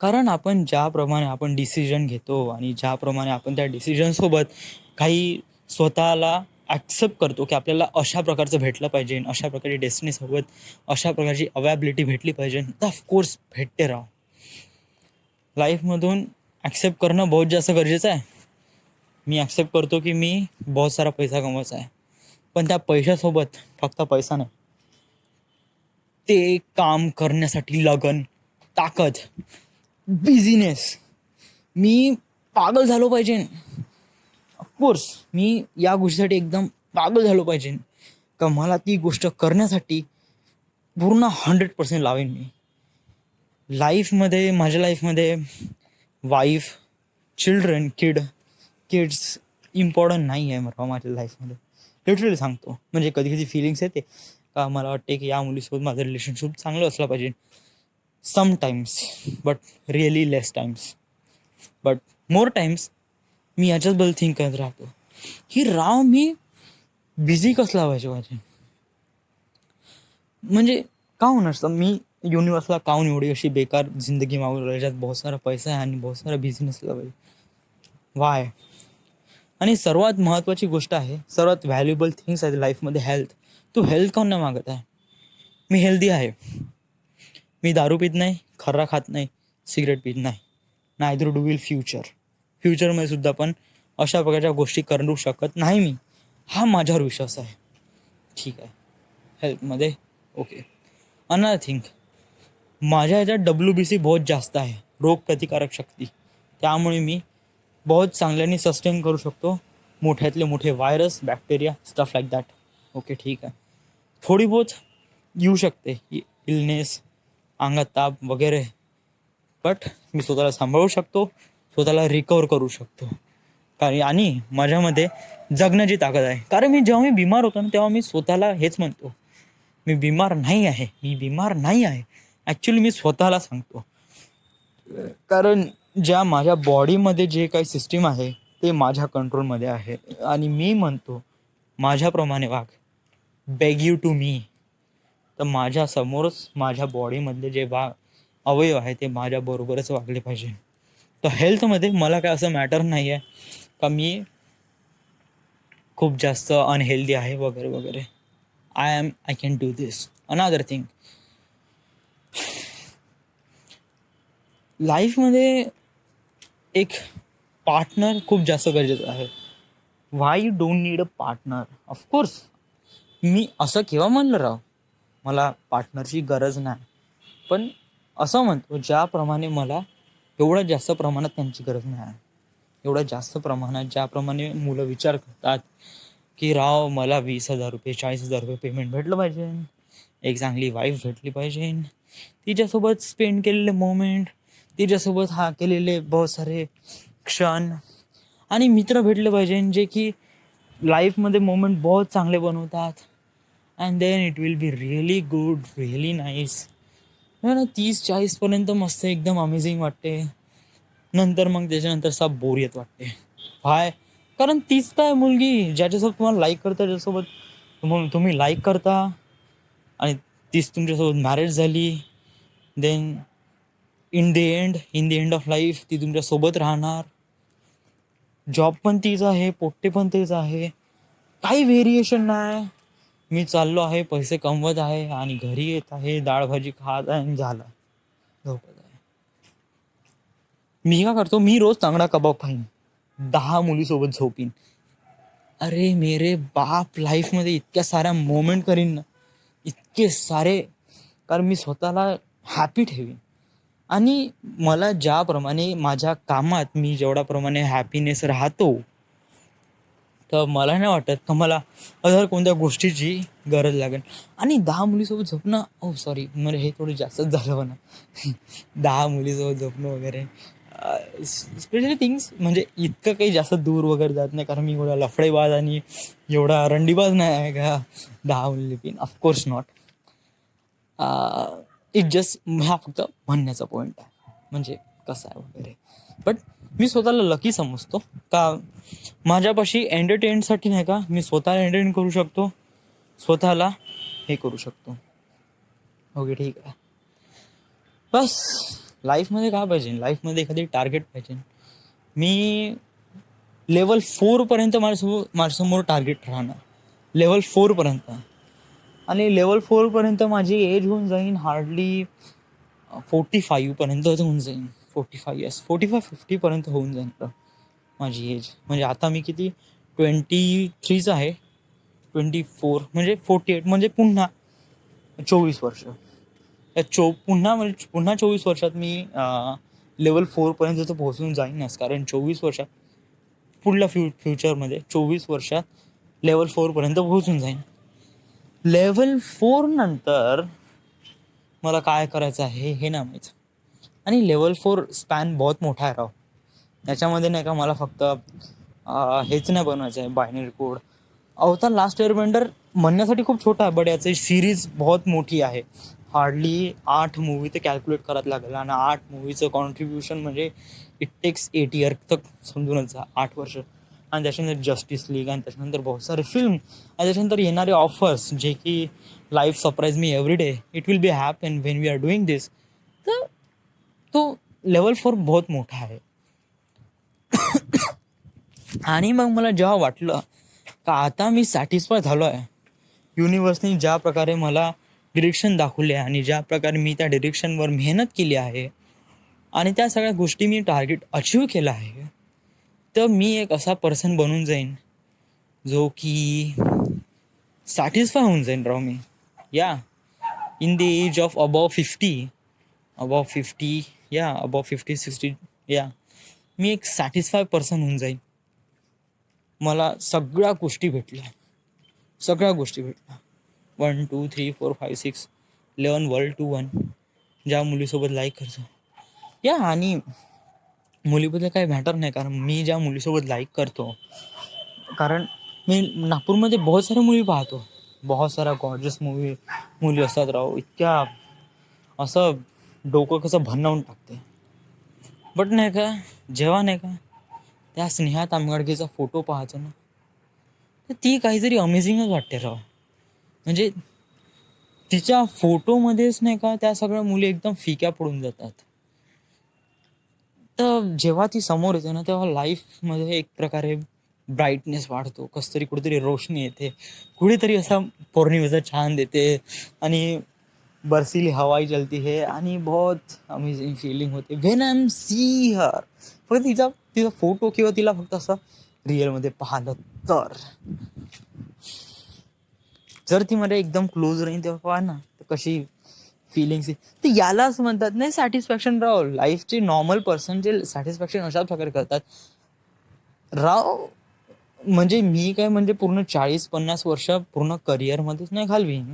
कारण आपण ज्याप्रमाणे आपण डिसिजन घेतो आणि ज्याप्रमाणे आपण त्या डिसिजनसोबत काही स्वतःला ॲक्सेप्ट करतो की आपल्याला अशा प्रकारचं भेटलं पाहिजे, अशा प्रकारची डेस्टिनीसोबत अशा प्रकारची अवेबिलिटी भेटली पाहिजे, तर ऑफकोर्स भेटते. राव, लाईफमधून ॲक्सेप्ट करणं बहुत जास्त गरजेचं आहे. मी ॲक्सेप्ट करतो की मी बहुत सारा पैसा कमवायचा आहे, पण त्या पैशासोबत फक्त पैसा नाही, ते काम करण्यासाठी लगन, ताकद, बिझिनेस. मी पागल झालो पाहिजे. ऑफकोर्स मी या गोष्टीसाठी एकदम पागल झालो पाहिजे का मला ती गोष्ट करण्यासाठी पूर्ण 100% लावेन. मी माझ्या लाईफमध्ये वाईफ, चिल्ड्रन, किड्स इम्पॉर्टंट नाही आहे मला माझ्या लाईफमध्ये. लिटरली सांगतो. म्हणजे कधी कधी फिलिंग्स येते का मला वाटते की या मुलीसोबत माझं रिलेशनशिप चांगलं असलं पाहिजे. Sometimes, but really less times. But more times मी याच्याचबद्दल थिंक करत राहतो की मी बिझी कसला पाहिजे माझे. म्हणजे काहून असतं मी युनिवर्सला काहून एवढी अशी बेकार जिंदगी मागून राहिली ज्यात बहुत सारा पैसा आहे आणि बहुत सारा बिझनेस पाहिजे? वाय? आणि सर्वात महत्त्वाची गोष्ट आहे, सर्वात व्हॅल्युएबल थिंग्स आहे लाईफमध्ये, हेल्थ. तू हेल्थ काहून नाही मागत आहे? मी हेल्दी आहे. मी दारू पित नाही, खर्रा खात नाही, सिगरेट पित नाही. नायदर डू विल फ्युचरमध्ये सुद्धा पण अशा प्रकारच्या गोष्टी करू शकत नाही मी. हा माझ्यावर विश्वास आहे. ठीक आहे, हेल्थमध्ये ओके. अनदर थिंग, माझ्या ह्याच्यात WBC बहुत जास्त आहे, रोगप्रतिकारक शक्ती. त्यामुळे मी बहुत चांगल्याने सस्टेन करू शकतो मोठ्यातले मोठे virus, bacteria, stuff like that. Okay, ठीक आहे. थोडी बहुत येऊ शकते इलनेस, अंगात ताप वगैरे, बट मी स्वतःला सांभाळू शकतो, स्वतःला रिकवर करू शकतो. आणि माझ्यामध्ये जगण्याची ताकद आहे. कारण जेव्हा मी बिमार होतो ना तेव्हा मी स्वतःला हेच म्हणतो मी बिमार नाही आहे, मी बिमार नाही आहे. ॲक्च्युली मी स्वतःला सांगतो, कारण ज्या माझ्या बॉडीमध्ये जे काही सिस्टीम आहे ते माझ्या कंट्रोलमध्ये आहे. आणि मी म्हणतो माझ्याप्रमाणे वाग, बेग यू टू मी. तर माझ्यासमोरच माझ्या बॉडीमधले जे अवयव आहे ते माझ्याबरोबरच वागले पाहिजे. तर हेल्थमध्ये मला काय असं मॅटर नाही आहे का मी खूप जास्त अनहेल्दी आहे वगैरे वगैरे. I can do this. Another thing, लाईफमध्ये एक पार्टनर खूप जास्त गरजेचं आहे. Why you don't need a partner? Of course मी असं केव्हा म्हणलं राव मला पार्टनरची गरज नाही, पण असं म्हणतो ज्याप्रमाणे मला एवढ्या जास्त प्रमाणात त्यांची गरज नाही. एवढ्या जास्त प्रमाणात ज्याप्रमाणे मुलं विचार करतात की राव मला 20,000 रुपये 40,000 रुपये पेमेंट भेटलं पाहिजे, एक चांगली वाईफ भेटली पाहिजे, तिच्यासोबत स्पेंड केलेले मोमेंट, तिच्यासोबत केलेले बहुत सारे क्षण आणि मित्र भेटले पाहिजे जे की लाईफमध्ये मोमेंट बहुत चांगले बनवतात. And then it will be really good, really nice. ना 30-40पर्यंत मस्त एकदम अमेझिंग वाटते. नंतर मग त्याच्यानंतर सब बोरियत वाटते. काय? कारण तीच काय मुलगी ज्याच्यासोबत तुम्हाला लाईक करता, ज्याच्यासोबत तुम्ही लाईक करता आणि तीच तुमच्यासोबत मॅरेज झाली, then in the end of life ती तुमच्यासोबत राहणार. जॉब पण तीच आहे, पोट्टे पण तेच आहे, काही व्हेरिएशन नाही. मी चाललो आहे, पैसे कमवत आहे आणि घरी येत आहे, डाळ भाजी खात आहे आणि झालं, झोपत आहे. मी काय करतो, मी रोज तांगडा कबाब खाईन, 10 मुलीसोबत झोपीन. अरे मेरे बाप, लाईफमध्ये इतक्या साऱ्या मोमेंट करीन ना, इतके सारे, कारण मी स्वतःला हॅपी ठेवीन. आणि मला ज्याप्रमाणे माझ्या कामात मी जेवढ्याप्रमाणे हॅपीनेस राहतो, तर मला नाही वाटत का मला अदर कोणत्या गोष्टीची गरज लागेल. आणि 10 मुलीसोबत झोपणं, ओ सॉरी, मला हे थोडं जास्तच झालं म्हणा. 10 मुलीसोबत झोपणं वगैरे, स्पेशली थिंग्स म्हणजे इतकं काही जास्त दूर वगैरे जात नाही, कारण मी एवढा लफडेबाज आणि एवढा रंडीबाज नाही आहे का 10 मुली pin. Of course not. It just हा फक्त म्हणण्याचा पॉईंट आहे, म्हणजे कसं आहे वगैरे. बट मी स्वतःला लकी समजतो का माझ्यापाशी एंटरटेनसाठी नाही का मी स्वतःला एंटरटेन करू शकतो, स्वतःला हे करू शकतो. ओके ठीक आहे. बस लाईफमध्ये काय पाहिजे, लाईफमध्ये एखादी टार्गेट पाहिजे. मी लेवल 4पर्यंत माझ्यासमोर टार्गेट राहणार, लेवल 4पर्यंत. आणि लेवल 4पर्यंत माझी एज होऊन जाईन हार्डली 45पर्यंत होऊन जाईन. 45 होऊन जाईन माझी एज. म्हणजे आता मी किती 23चा आहे, 24 म्हणजे 48 म्हणजे पुन्हा 24 वर्ष. पुन्हा 24 वर्षात मी लेवल 4पर्यंत तर पोहोचून जाईनच, कारण 24 वर्षात पुढल्या फ्युचरमध्ये 24 वर्षात लेवल 4पर्यंत पोहोचून जाईन. लेवल 4 नंतर मला काय करायचं आहे हे नाही माहीत. आणि लेवल 4 स्पॅन बहुत मोठा आहे राव. त्याच्यामध्ये नाही का मला फक्त हेच नाही बनवायचं आहे, बायनरी कोड. अवतार लास्ट एअरबेंडर म्हणण्यासाठी खूप छोटा आहे, बट याची सिरीज बहुत मोठी आहे. हार्डली 8 मूवी ते कॅल्क्युलेट करायला लागेल, आणि 8 मूवीचं कॉन्ट्रीब्युशन म्हणजे इट टेक्स 8 इयर तक, समजूनच जा 8 वर्ष. आणि त्याच्यानंतर जस्टिस लीग, आणि त्याच्यानंतर बहुत सारे फिल्म, आणि त्याच्यानंतर येणारे ऑफर्स जे की life surprise me every day. It will be happen when we are doing this. तर तो लेवल 4 बहुत मोठा आहे. आणि मग मला जेव्हा वाटलं का आता मी सॅटिस्फाय झालो आहे, युनिवर्सने ज्या प्रकारे मला डिरेक्शन दाखवले आणि ज्या प्रकारे मी त्या डिरेक्शनवर मेहनत केली आहे आणि त्या सगळ्या गोष्टी मी टार्गेट अचीव केला आहे, तर मी एक असा पर्सन बनून जाईन जो की सॅटिस्फाय होऊन जाईन राव मी. या in the age of above 50 या अबव 50-60, या मी एक सॅटिस्फाय पर्सन होऊन जाईन. मला सगळ्या गोष्टी भेटल्या, 1 2 3 4 5 6 11 वर्ल्ड टू 1, ज्या मुलीसोबत लाईक करतो. या आणि मुलीबद्दल काही मॅटर नाही, कारण मी ज्या मुलीसोबत लाईक करतो, कारण मी नागपूरमध्ये बहुत साऱ्या मुली पाहतो, बहुत साऱ्या गॉर्जस मुली असतात राव, इतक्या असं डोकं कसं भन्नावून टाकते. बट नाही का, जेव्हा नाही का त्या स्नेहा तामगाडगेचा फोटो पाहतो ना, तर ती काहीतरी अमेझिंगच वाटते राव. म्हणजे तिच्या फोटोमध्येच नाही का त्या सगळ्या मुली एकदम फिक्या पडून जातात. तर जेव्हा ती समोर येते ना, तेव्हा लाईफमध्ये एक प्रकारे ब्राईटनेस वाढतो, कसं तरी कुठेतरी रोशनी येते, कुठेतरी असा पौर्णिमेचा छान देते आणि बर्फीली हवाई चलती है आणि बहुत अमेझिंग फीलिंग होते व्हेन आय एम सी हर. फक्त तिचा तिचा फोटो किंवा तिला फक्त असं रिअलमध्ये पाहिलं तर, जर ती मला एकदम क्लोज राहील तेव्हा पहा ना, तर कशी फिलिंग्स. तर यालाच म्हणतात नाही सॅटिस्फॅक्शन राव. लाईफचे नॉर्मल पर्सन जे सॅटिस्फॅक्शन अशाच प्रकारे करतात राव. म्हणजे मी काय म्हणजे पूर्ण 40-50 वर्ष पूर्ण करिअरमध्येच नाही घालवीन,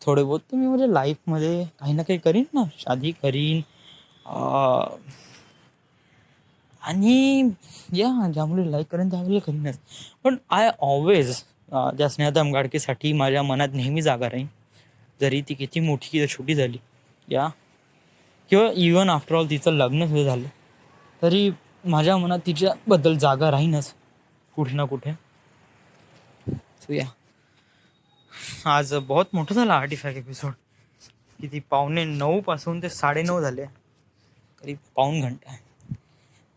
थोडे बहुत तर मी म्हणजे लाईफमध्ये काही ना काही करीन ना, शादी करीन आणि या ज्यामुळे लाईक करेन त्यावेळेला करीनच. पण आय ऑलवेज त्या स्नेहा दामगाडकेसाठी माझ्या मनात नेहमी जागा राहीन, जरी ती किती मोठी किंवा छोटी झाली, या किंवा इवन आफ्टर ऑल तिचं लग्न सुद्धा झालं, तरी माझ्या मनात तिच्याबद्दल जागा राहीनच कुठे ना कुठे. सो या, आज बहुत मोठं झालं आर्टिफॅक्ट एपिसोड. किती 8:45 पासून ते 9:30 झाले, करीब पाऊण घंटा.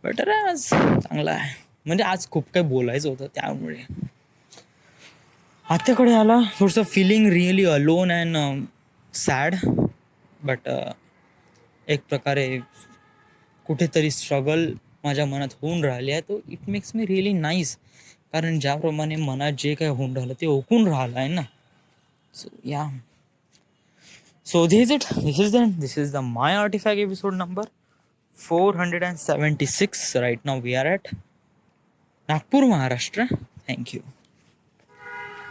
बेटर आहे आज, चांगला आहे. म्हणजे आज खूप काही बोलायचं होतं त्यामुळे आत्याकडे आला. थोडंसं feeling really alone and sad, but एक प्रकारे कुठेतरी स्ट्रगल माझ्या मनात होऊन राहिले आहे, तो it makes me really nice. कारण ज्याप्रमाणे मनात जे काही होऊन राहिलं ते ओकून राहिलं आहे ना. सो या, so this is the my artifact episode number 476. Right now we are at Nagpur, Maharashtra. Thank you.